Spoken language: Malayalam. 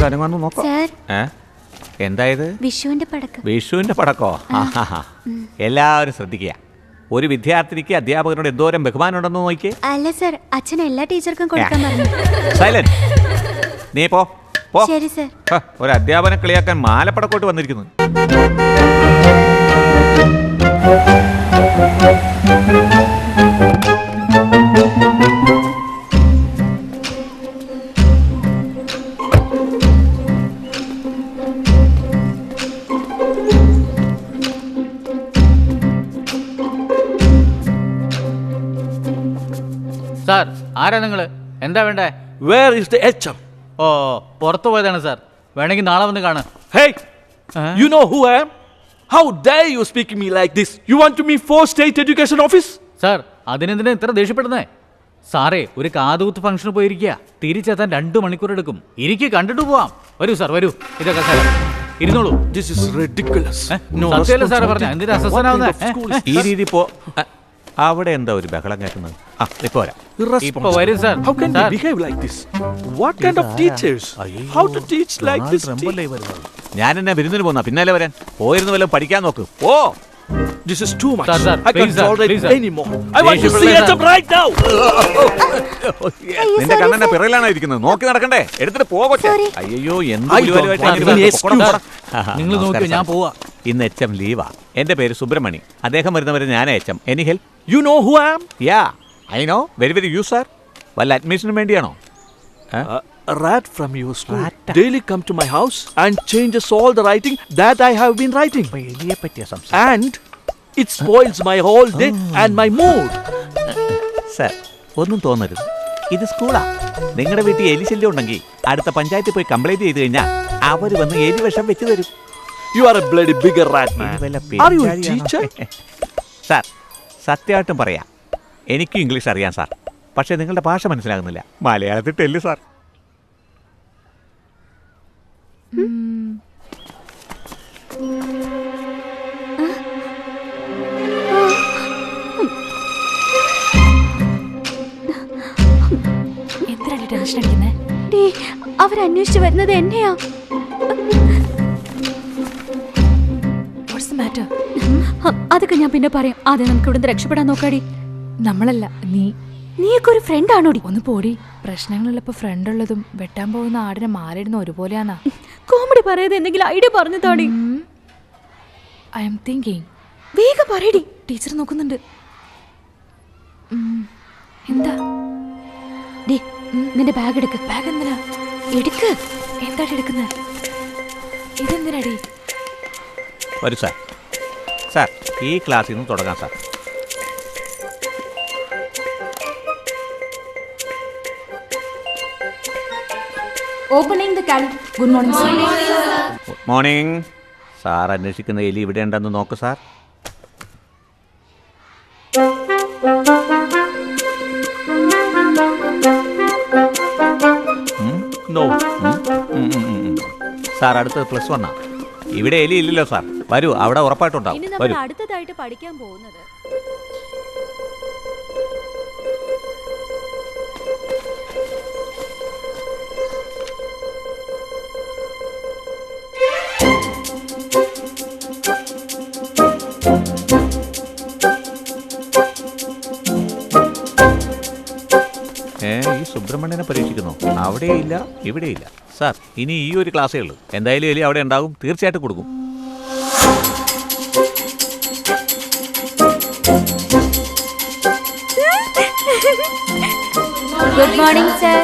അനങ്ങാന്ന് നോക്കാം. എന്തായത്? വിഷുവിന്റെ പടക്കോ? എല്ലാവരും ശ്രദ്ധിക്കുക. ഒരു വിദ്യാർത്ഥിനിക്ക് അധ്യാപകനോട് എന്തോരം ബഹുമാനം ഉണ്ടെന്ന് നോക്കിയേ. അല്ല സർ, അച്ഛൻ എല്ലാ ടീച്ചർക്കും കൊടുക്കാൻ പറഞ്ഞു. സൈലന്റ്. നീ പോ. ശരി സർ. ഒരു അധ്യാപനെ കളിയാക്കാൻ മാലപ്പടക്കോട്ട് വന്നിരിക്കുന്നു. സാർ, ആരാ നിങ്ങള്? എന്താ വേണ്ടേ? Where is the HM? ഓ, പുറത്തു പോയതാണ് സാർ. വേണമെങ്കിൽ നാളെ വന്ന് കാണാം. Hey, you know who I am? How dare you speak to me like this? You want to me for state education office? Sir, അതിനെന്തിനാ ഇത്ര ദേഷ്യപ്പെടുന്നേ? സാറേ, ഒരു കാതുകുത്ത് ഫംഗ്ഷന് പോയിരിക്കുക. തിരിച്ചെത്താൻ 2 മണിക്കൂർ എടുക്കും. കണ്ടിട്ട് പോവാം. വരൂ സാർ, വരൂ. ഇതൊക്കെ സാർ ഇരുന്നോളൂ. This is ridiculous. സത്യമല്ലേ സാറ് പറഞ്ഞ? എന്തിനാ അസ്വസ്ഥനാവുന്നേ? ഈ രീതി അവിടെ എന്താ ഒരു ബഹളം കേൾക്കുന്നത്? ഇപ്പൊ വരും sir. How can they behave like this? What kind of teachers? How to teach like this? ഞാൻ എന്നെ വിരുന്നിന് പോന്നാ പിന്നാലെ വരാൻ. പോയിരുന്നു വല്ലതും പഠിക്കാൻ നോക്ക്. ഓ, this is too much. Sir, I can't tolerate it anymore. I want to see HM right now. നിന്റെ കണ്ണന്റെ പിറയിലാണോ ഇരിക്കുന്നത്? നോക്കി നടക്കണ്ടേ? എടുത്തിട്ട് പോകട്ടെ. അയ്യോ, നിങ്ങൾ നോക്കിയോ, ഞാൻ പോവാ. ഇന്ന് HM ലീവാ. എന്റെ പേര് സുബ്രഹ്മണി. അദ്ദേഹം വരുന്നവരെ ഞാൻ HM. Any help? You know who I am? Yeah, I know. Very very you sir. വല്ല അഡ്മിഷന് വേണ്ടിയാണോ? A rat from your school daily come to my house and changes all the writing that I have been writing. And it spoils my whole day and my mood. Sir, ഒന്നും തോന്നരുത്. ഇത് സ്കൂളാ. നിങ്ങളുടെ വീട്ടിൽ എലിശല്യം ഉണ്ടെങ്കിൽ അടുത്ത പഞ്ചായത്തിൽ പോയി കംപ്ലൈന്റ് ചെയ്ത് കഴിഞ്ഞാൽ അവർ വന്ന് എലി വിഷം വെച്ച് തരും. You are a bloody bigger rat man. Are you a teacher? Sir, സത്യമായിട്ടും പറയാം, എനിക്കും ഇംഗ്ലീഷ് അറിയാം സാർ. പക്ഷേ നിങ്ങളുടെ ഭാഷ മനസ്സിലാകുന്നില്ല. മലയാളത്തിൽ ടെല്ല് സാർ. എന്തിനാണ് ടെൻഷൻ അടിക്കുന്നേ? അവരന്വേഷിച്ചു വരുന്നത് എന്നെയാ. അതൊക്കെ ഞാൻ പിന്നെ പറയാം. ആദ്യം നമുക്ക് ഇവിടുന്ന് രക്ഷപ്പെടാൻ നോക്കാടി. നമ്മളല്ല, നീയൊക്കെ ഒരു ഫ്രണ്ട് ആണോടി? ഒന്ന് പോടി. പ്രശ്നങ്ങളുള്ളപ്പോ ഫ്രണ്ട് ഉള്ളതും വെട്ടാൻ പോകുന്ന ആടിനെ മാറിയിടുന്ന ഒരുപോലെയാന്നാ. കോമഡി പറയാതെ എന്തെങ്കിലും ഐഡിയ പറഞ്ഞു താടി. I M thinking. വേഗം പറയടി. ടീച്ചർ നോക്കുന്നുണ്ട്. എന്താ? നിന്റെ ബാഗ് എടുക്ക്. ബാഗ് എന്തിനാ? എടുക്ക്. എന്താടി എടുക്കുന്നത്? ഇതെന്തിനാടി? വരൂ സാർ. സാർ, ഈ ക്ലാസ്സിൽ നിന്ന് തുടങ്ങാം സാർ. ഓപ്പണിംഗ് ദ കാലം. Good morning sir. Good morning. Sir അന്വേഷിക്കുന്ന എലി ഇവിടെ ഉണ്ടെന്ന് നോക്ക് സാർ. സാർ, അടുത്തത് +1. ഇവിടെ എലി ഇല്ലല്ലോ സാർ. വരൂ, അവിടെ ഉറപ്പായിട്ടുണ്ടാവും. വരൂ. അടുത്തതായിട്ട് പഠിക്കാൻ പോകുന്നത് ഈ സുബ്രഹ്മണ്യനെ പരീക്ഷിക്കുന്നു. അവിടെയില്ല, ഇവിടെയില്ല. സാർ, ഇനി ഈ ഒരു ക്ലാസ്സേ ഉള്ളൂ. എന്തായാലും എലി അവിടെ ഉണ്ടാകും. തീർച്ചയായിട്ടും കൊടുക്കും. Good morning sir.